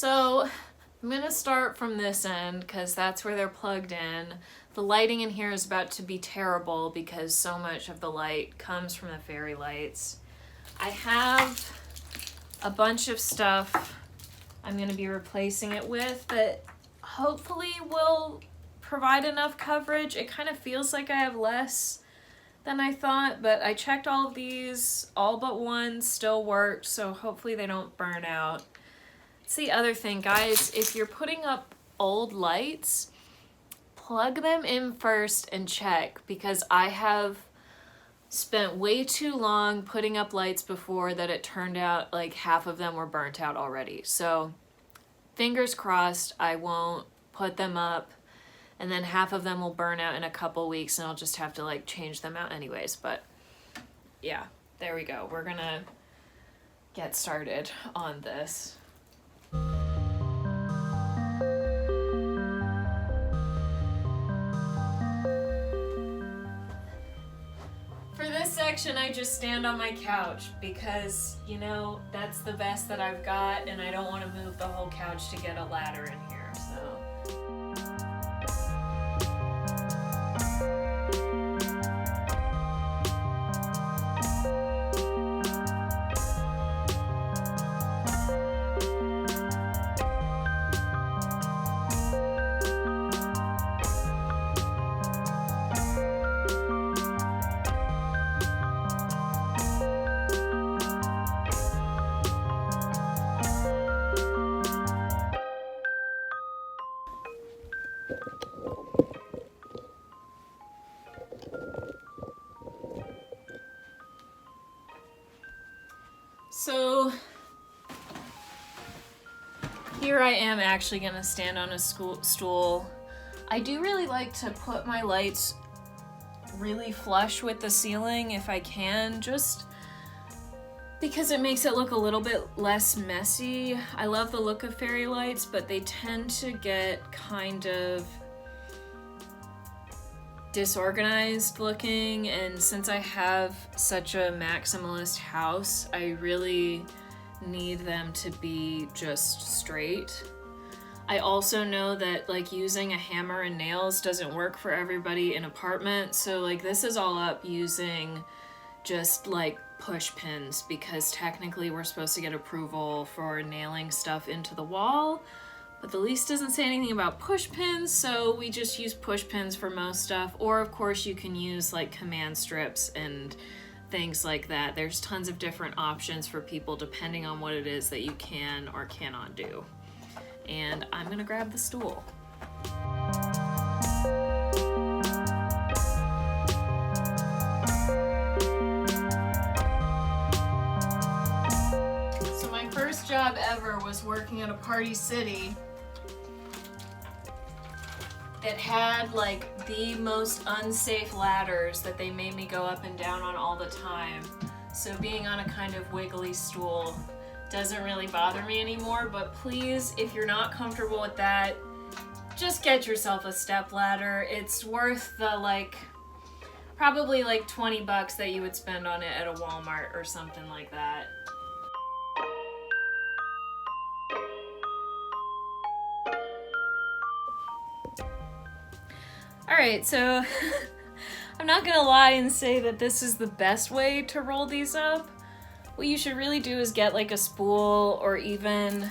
So I'm gonna start from this end because that's where they're plugged in. The lighting in here is about to be terrible because so much of the light comes from the fairy lights. I have a bunch of stuff I'm gonna be replacing it with that hopefully will provide enough coverage. It kind of feels like I have less than I thought, but I checked all of these, all but one still worked, so hopefully they don't burn out. That's the other thing, guys, if you're putting up old lights, plug them in first and check, because I have spent way too long putting up lights before that it turned out like half of them were burnt out already. So fingers crossed I won't put them up and then half of them will burn out in a couple weeks and I'll just have to like change them out anyways. But yeah, there we go. We're gonna get started on this. For this section, I just stand on my couch because, you know, that's the best that I've got and I don't want to move the whole couch to get a ladder in here, so. So here I am actually gonna stand on a stool. I do really like to put my lights really flush with the ceiling if I can, just because it makes it look a little bit less messy. I love the look of fairy lights, but they tend to get kind of disorganized looking, and since I have such a maximalist house, I really need them to be just straight. I also know that like using a hammer and nails doesn't work for everybody in apartment, so like this is all up using just like push pins, because technically we're supposed to get approval for nailing stuff into the wall. But the lease doesn't say anything about push pins, so we just use push pins for most stuff. Or of course you can use like command strips and things like that. There's tons of different options for people depending on what it is that you can or cannot do. And I'm gonna grab the stool. So my first job ever was working at a Party City that had like the most unsafe ladders that they made me go up and down on all the time. So being on a kind of wiggly stool doesn't really bother me anymore, but please, if you're not comfortable with that, just get yourself a step ladder. It's worth the like, probably like 20 bucks that you would spend on it at a Walmart or something like that. Alright, so I'm not gonna lie and say that this is the best way to roll these up. What you should really do is get like a spool or even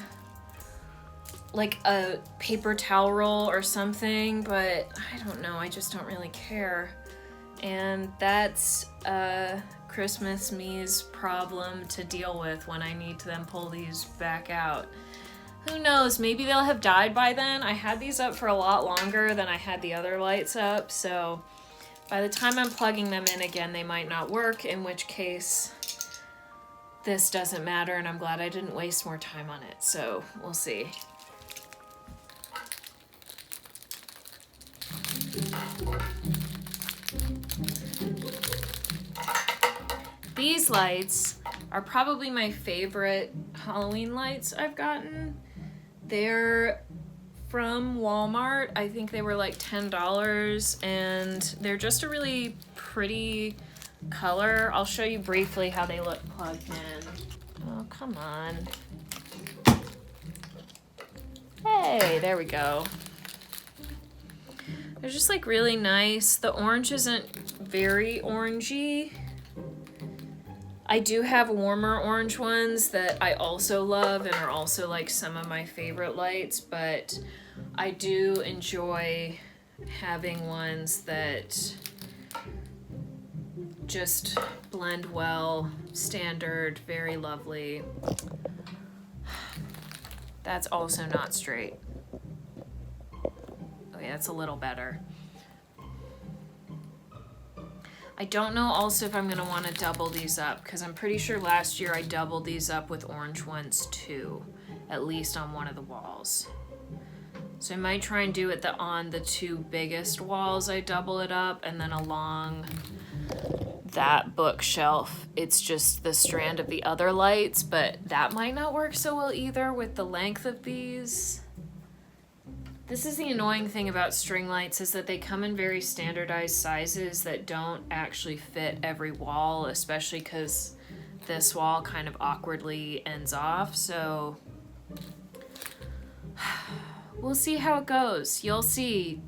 like a paper towel roll or something, but I don't know, I just don't really care. And that's Christmas me's problem to deal with when I need to then pull these back out. Who knows, maybe they'll have died by then. I had these up for a lot longer than I had the other lights up, so by the time I'm plugging them in again, they might not work, in which case this doesn't matter, and I'm glad I didn't waste more time on it, so we'll see. These lights are probably my favorite Halloween lights I've gotten. They're from Walmart. I think they were like $10, and they're just a really pretty color. I'll show you briefly how they look plugged in. Oh, come on. Okay, there we go. They're just like really nice. The orange isn't very orangey. I do have warmer orange ones that I also love and are also like some of my favorite lights, but I do enjoy having ones that just blend well, standard, very lovely. That's also not straight. Okay, that's a little better. I don't know also if I'm gonna want to double these up, because I'm pretty sure last year I doubled these up with orange ones too, at least on one of the walls. So I might try and do it on the two biggest walls, I double it up, and then along that bookshelf, it's just the strand of the other lights, but that might not work so well either with the length of these. This is the annoying thing about string lights, is that they come in very standardized sizes that don't actually fit every wall, especially because this wall kind of awkwardly ends off, so we'll see how it goes. You'll see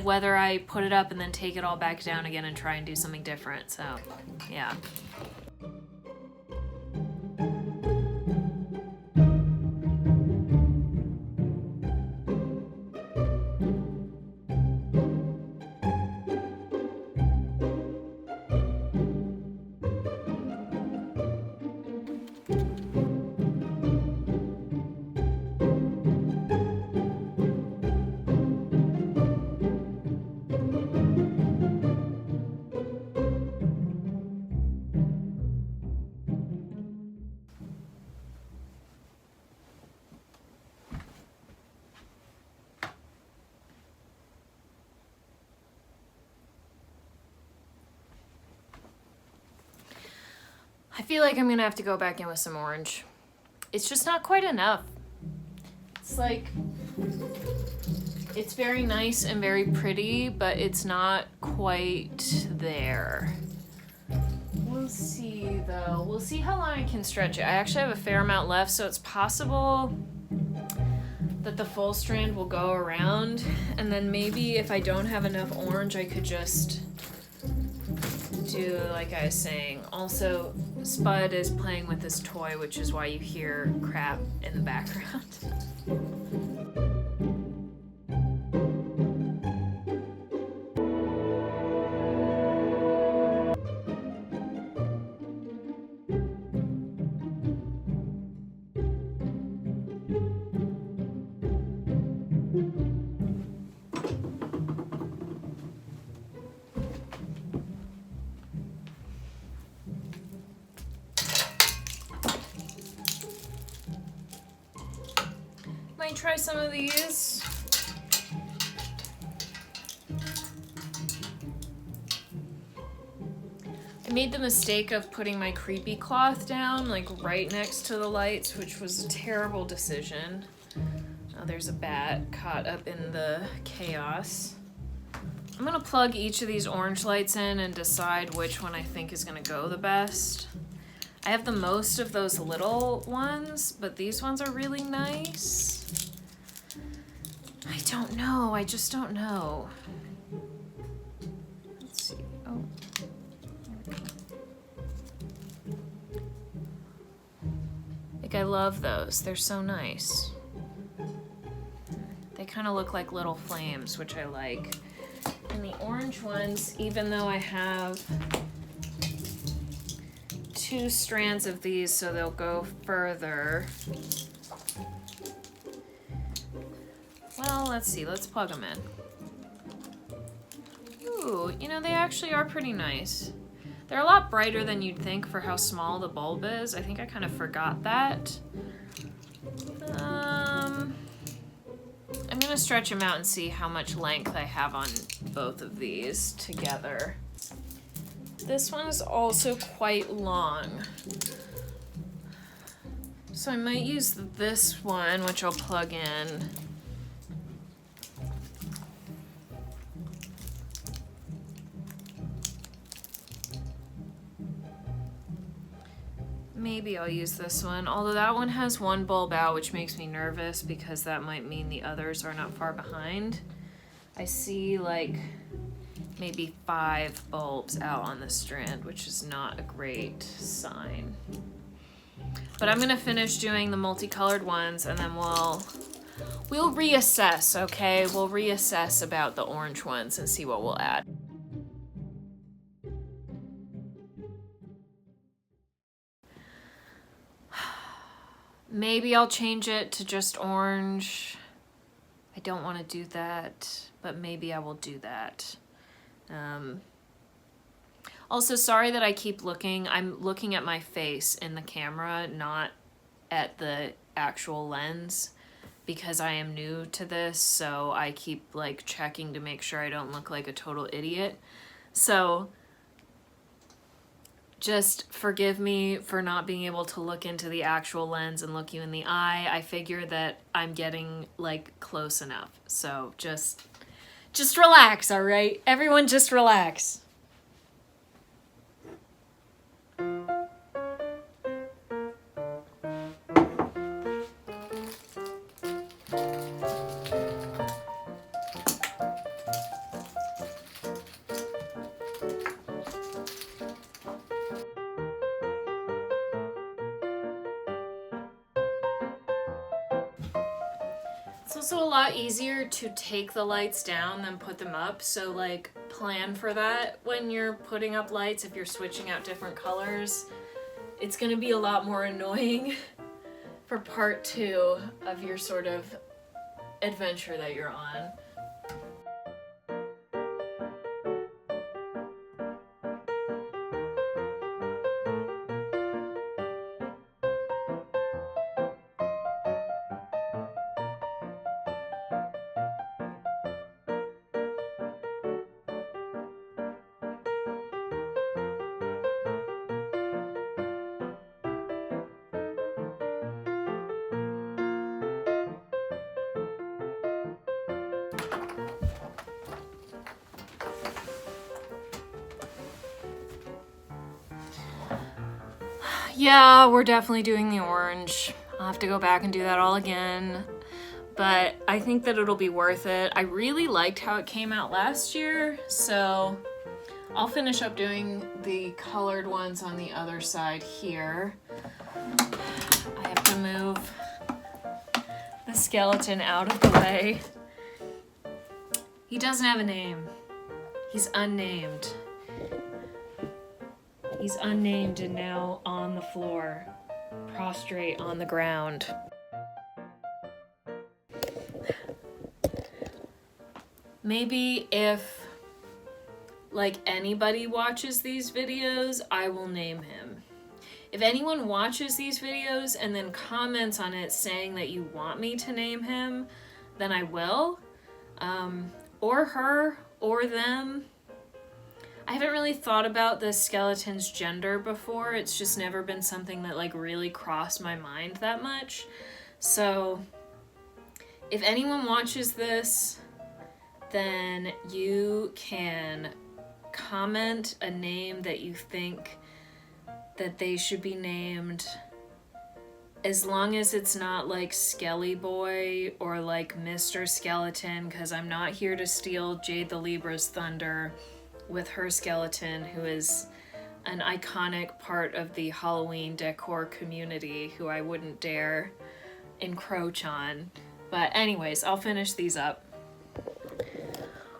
whether I put it up and then take it all back down again and try and do something different, so yeah. I feel like I'm gonna have to go back in with some orange. It's just not quite enough. It's like, it's very nice and very pretty, but it's not quite there. We'll see though. We'll see how long I can stretch it. I actually have a fair amount left, so it's possible that the full strand will go around, and then maybe if I don't have enough orange, I could just do like I was saying. Also, Spud is playing with this toy, which is why you hear crap in the background. Might try some of these. I made the mistake of putting my creepy cloth down like right next to the lights, which was a terrible decision. Oh, there's a bat caught up in the chaos. I'm gonna plug each of these orange lights in and decide which one I think is gonna go the best. I have the most of those little ones, but these ones are really nice. I don't know, I just don't know. Let's see, oh. There we go. Like, I love those, they're so nice. They kind of look like little flames, which I like. And the orange ones, even though I have 2 strands of these, so they'll go further. Well, let's see, let's plug them in. Ooh, you know, they actually are pretty nice. They're a lot brighter than you'd think for how small the bulb is. I think I kind of forgot that. I'm gonna stretch them out and see how much length I have on both of these together. This one is also quite long. So I might use this one, which I'll plug in. maybe I'll use this one, although that one has one bulb out, which makes me nervous because that might mean the others are not far behind. I see like maybe 5 bulbs out on the strand, which is not a great sign. But I'm gonna finish doing the multicolored ones and then we'll reassess, okay? We'll reassess about the orange ones and see what we'll add. Maybe I'll change it to just orange. I don't want to do that, but maybe I will do that. Also, sorry that I keep looking. I'm looking at my face in the camera, not at the actual lens, because I am new to this, so I keep like checking to make sure I don't look like a total idiot. So just forgive me for not being able to look into the actual lens and look you in the eye. I figure that I'm getting like close enough. So just relax, all right? Everyone just relax. It's also a lot easier to take the lights down than put them up, so like plan for that when you're putting up lights. If you're switching out different colors, it's gonna be a lot more annoying for part 2 of your sort of adventure that you're on. Yeah, we're definitely doing the orange. I'll have to go back and do that all again, but I think that it'll be worth it. I really liked how it came out last year, so I'll finish up doing the colored ones on the other side here. I have to move the skeleton out of the way. He doesn't have a name. He's unnamed. He's unnamed and now on the floor, prostrate on the ground. Maybe if like anybody watches these videos, I will name him. If anyone watches these videos and then comments on it saying that you want me to name him, then I will. Or her, or them. I haven't really thought about the skeleton's gender before. It's just never been something that like really crossed my mind that much. So if anyone watches this, then you can comment a name that you think that they should be named, as long as it's not like Skelly Boy or like Mr. Skeleton, because I'm not here to steal Jade the Libra's thunder with her skeleton, who is an iconic part of the Halloween decor community who I wouldn't dare encroach on. But anyways, I'll finish these up.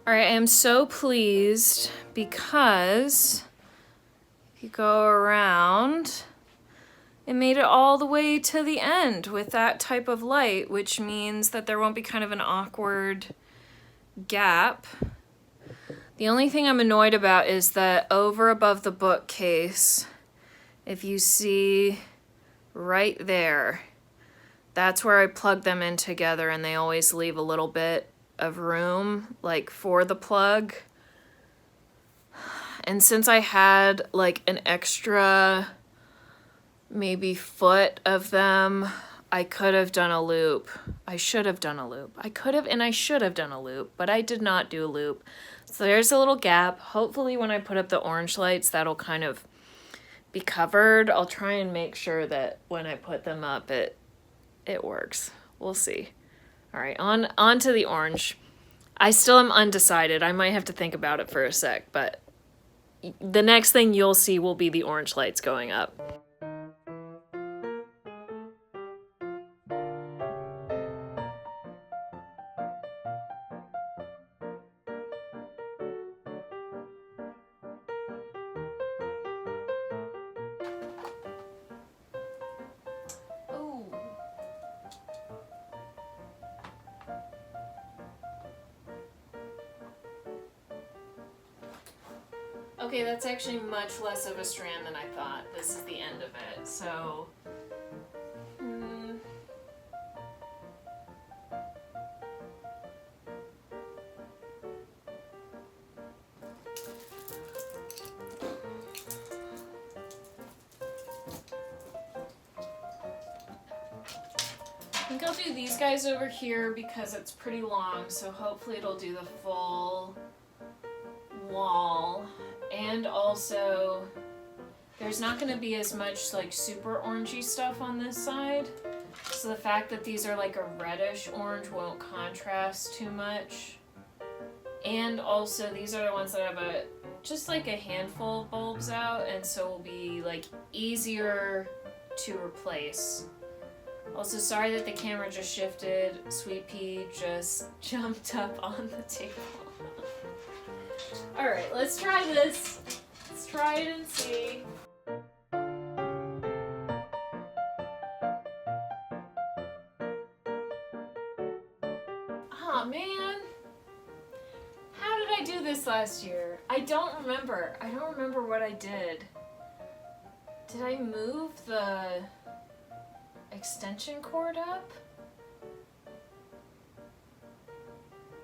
All right, I am so pleased because if you go around, it made it all the way to the end with that type of light, which means that there won't be kind of an awkward gap. The only thing I'm annoyed about is that over above the bookcase, if you see right there, that's where I plug them in together, and they always leave a little bit of room like for the plug. And since I had like an extra maybe foot of them, I could have done a loop. I should have done a loop. I could have and I should have done a loop, but I did not do a loop. So there's a little gap. Hopefully when I put up the orange lights, that'll kind of be covered. I'll try and make sure that when I put them up, it works. We'll see. All right, on to the orange. I still am undecided. I might have to think about it for a sec, but the next thing you'll see will be the orange lights going up. Okay, that's actually much less of a strand than I thought. This is the end of it, so... I think I'll do these guys over here because it's pretty long, so hopefully it'll do the full wall. And also, there's not going to be as much like super orangey stuff on this side. So the fact that these are like a reddish orange won't contrast too much. And also, these are the ones that have just like a handful of bulbs out, and so will be like easier to replace. Also, sorry that the camera just shifted. Sweet Pea just jumped up on the table. Alright, let's try this. Let's try it and see. Aw, man. How did I do this last year? I don't remember. I don't remember what I did. Did I move the extension cord up?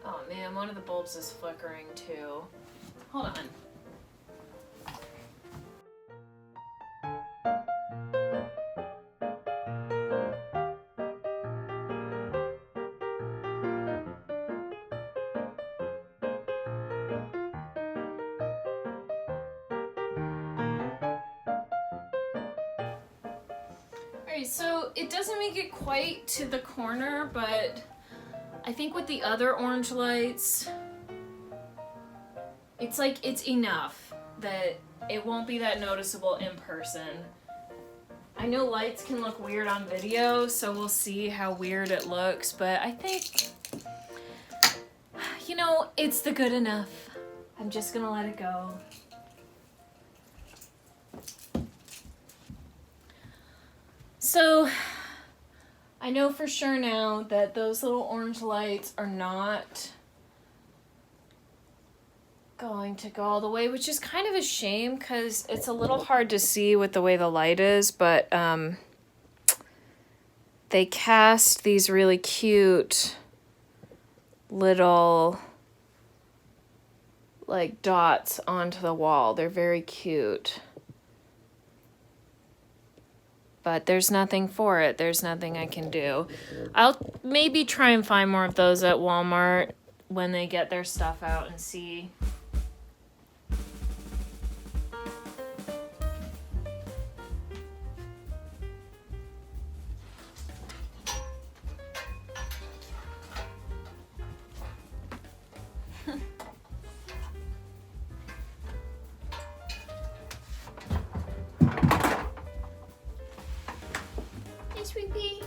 Oh man, one of the bulbs is flickering too. Hold on. Alright, so it doesn't make it quite to the corner, but I think with the other orange lights, it's like it's enough that it won't be that noticeable in person. I know lights can look weird on video, so we'll see how weird it looks, but I think, you know, it's the good enough. I'm just gonna let it go. So, I know for sure now that those little orange lights are not going to go all the way, which is kind of a shame because it's a little hard to see with the way the light is, but they cast these really cute little like dots onto the wall. They're very cute. But there's nothing for it. There's nothing I can do. I'll maybe try and find more of those at Walmart when they get their stuff out and see. Sweet Pea.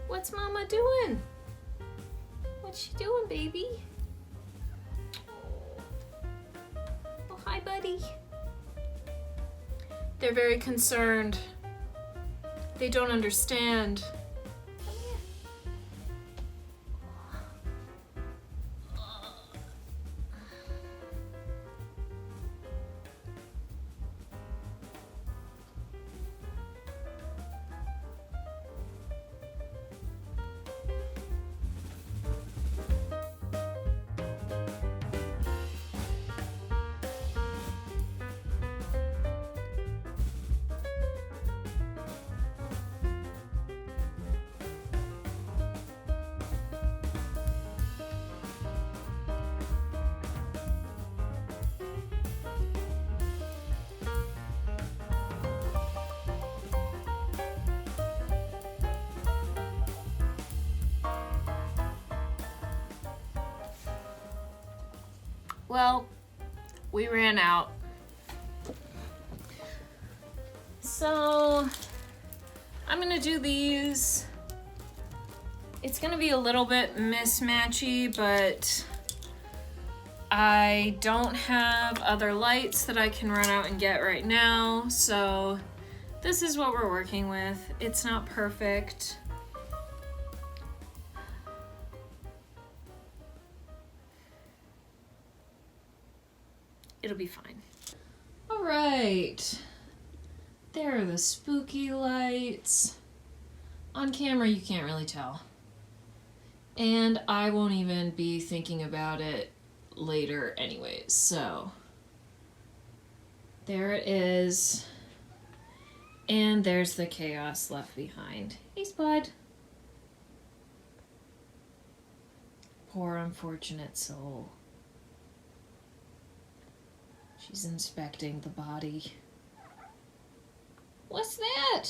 What's Mama doing? What's she doing, baby? Oh, hi, buddy. They're very concerned. They don't understand. well, we ran out. So I'm gonna do these. It's gonna be a little bit mismatchy, but I don't have other lights that I can run out and get right now, so this is what we're working with. It's not perfect. It'll be fine. All right. There are the spooky lights. On camera, you can't really tell. And I won't even be thinking about it later anyways, so there it is. And there's the chaos left behind. Hey, Spud. Poor unfortunate soul. She's inspecting the body. What's that?